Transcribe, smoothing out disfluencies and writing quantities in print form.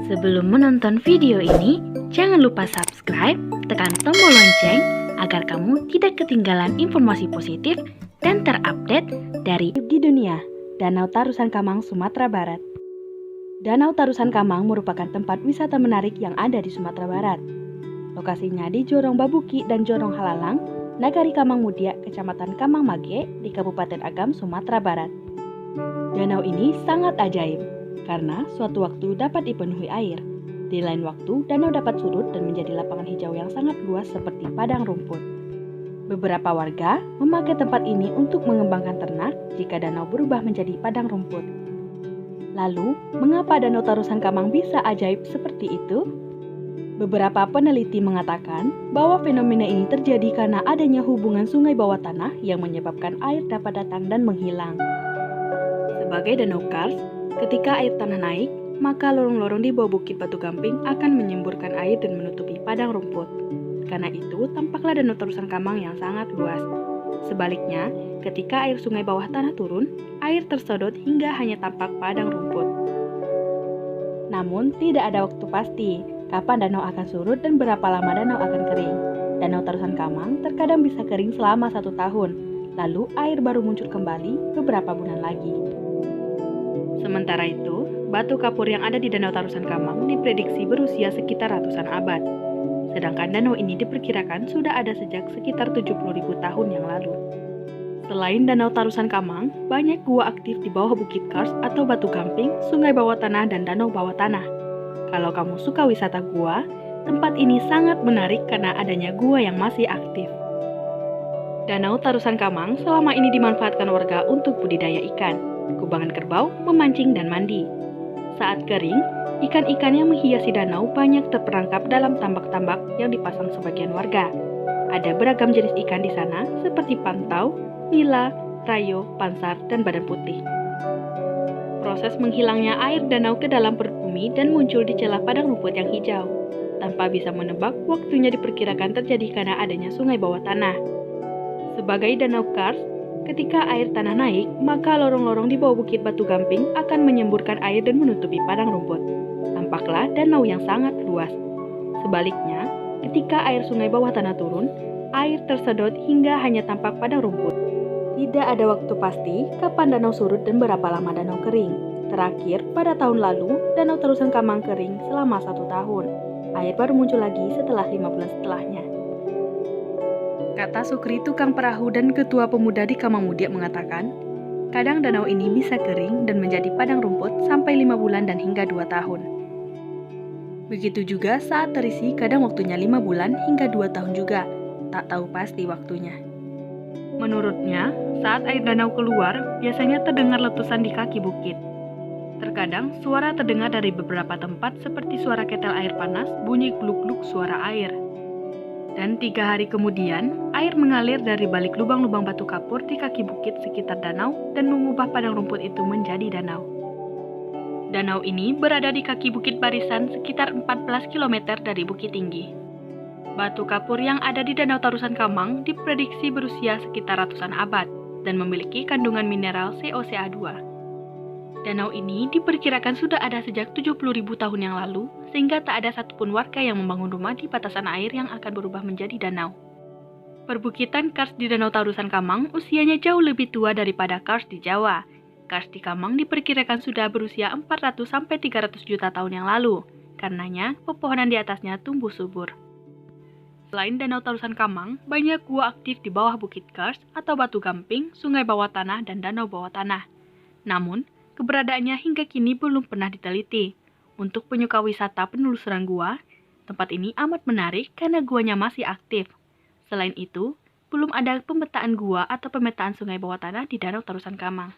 Sebelum menonton video ini, jangan lupa subscribe, tekan tombol lonceng agar kamu tidak ketinggalan informasi positif dan terupdate dari di dunia. Danau Tarusan Kamang, Sumatera Barat. Danau Tarusan Kamang merupakan tempat wisata menarik yang ada di Sumatera Barat. Lokasinya di Jorong Babuki dan Jorong Halalang, Nagari Kamang Mudia, Kecamatan Kamang Mage, di Kabupaten Agam, Sumatera Barat. Danau ini sangat ajaib, karena suatu waktu dapat dipenuhi air. Di lain waktu, danau dapat surut dan menjadi lapangan hijau yang sangat luas seperti padang rumput. Beberapa warga memakai tempat ini untuk mengembangkan ternak jika danau berubah menjadi padang rumput. Lalu, mengapa Danau Tarusan Kamang bisa ajaib seperti itu? Beberapa peneliti mengatakan bahwa fenomena ini terjadi karena adanya hubungan sungai bawah tanah yang menyebabkan air dapat datang dan menghilang. Sebagai danau kars, ketika air tanah naik, maka lorong-lorong di bawah Bukit Batu Gamping akan menyemburkan air dan menutupi padang rumput. Karena itu, tampaklah Danau Tarusan Kamang yang sangat luas. Sebaliknya, ketika air sungai bawah tanah turun, air tersedot hingga hanya tampak padang rumput. Namun, tidak ada waktu pasti kapan danau akan surut dan berapa lama danau akan kering. Danau Tarusan Kamang terkadang bisa kering selama 1 tahun, lalu air baru muncul kembali beberapa bulan lagi. Sementara itu, batu kapur yang ada di Danau Tarusan Kamang diprediksi berusia sekitar ratusan abad. Sedangkan danau ini diperkirakan sudah ada sejak sekitar 70.000 tahun yang lalu. Selain Danau Tarusan Kamang, banyak gua aktif di bawah Bukit Kars atau Batu Gamping, sungai bawah tanah, dan danau bawah tanah. Kalau kamu suka wisata gua, tempat ini sangat menarik karena adanya gua yang masih aktif. Danau Tarusan Kamang selama ini dimanfaatkan warga untuk budidaya ikan, kubangan kerbau, memancing, dan mandi. Saat kering, ikan-ikan yang menghiasi danau banyak terperangkap dalam tambak-tambak yang dipasang sebagian warga. Ada beragam jenis ikan di sana seperti pantau, nila, rayo, pansar, dan badan putih. Proses menghilangnya air danau ke dalam perut bumi dan muncul di celah padang rumput yang hijau. Tanpa bisa menebak, waktunya diperkirakan terjadi karena adanya sungai bawah tanah. Sebagai danau kars, ketika air tanah naik, maka lorong-lorong di bawah Bukit Batu Gamping akan menyemburkan air dan menutupi padang rumput. Tampaklah danau yang sangat luas. Sebaliknya, ketika air sungai bawah tanah turun, air tersedot hingga hanya tampak padang rumput. Tidak ada waktu pasti kapan danau surut dan berapa lama danau kering. Terakhir, pada tahun lalu, Danau Tarusan Kamang kering selama 1 tahun. Air baru muncul lagi setelah 5 bulan setelahnya. Kata Sukri, tukang perahu dan ketua pemuda di Kamang Mudia mengatakan, kadang danau ini bisa kering dan menjadi padang rumput sampai 5 bulan dan hingga 2 tahun. Begitu juga saat terisi, kadang waktunya 5 bulan hingga 2 tahun juga. Tak tahu pasti waktunya. Menurutnya, saat air danau keluar, biasanya terdengar letusan di kaki bukit. Terkadang, suara terdengar dari beberapa tempat seperti suara ketel air panas, bunyi gluk-gluk suara air. Dan 3 hari kemudian, air mengalir dari balik lubang-lubang batu kapur di kaki bukit sekitar danau dan mengubah padang rumput itu menjadi danau. Danau ini berada di kaki Bukit Barisan sekitar 14 km dari Bukit Tinggi. Batu kapur yang ada di Danau Tarusan Kamang diprediksi berusia sekitar ratusan abad dan memiliki kandungan mineral CoCa2. Danau ini diperkirakan sudah ada sejak 70.000 tahun yang lalu, sehingga tak ada satupun warga yang membangun rumah di batasan air yang akan berubah menjadi danau. Perbukitan kars di Danau Tarusan Kamang usianya jauh lebih tua daripada kars di Jawa. Kars di Kamang diperkirakan sudah berusia 400-300 juta tahun yang lalu, karenanya pepohonan di atasnya tumbuh subur. Selain Danau Tarusan Kamang, banyak gua aktif di bawah Bukit Kars atau Batu Gamping, sungai bawah tanah, dan danau bawah tanah. Namun, keberadaannya hingga kini belum pernah diteliti. Untuk penyuka wisata penelusuran gua, tempat ini amat menarik karena guanya masih aktif. Selain itu, belum ada pemetaan gua atau pemetaan sungai bawah tanah di Danau Tarusan Kamang.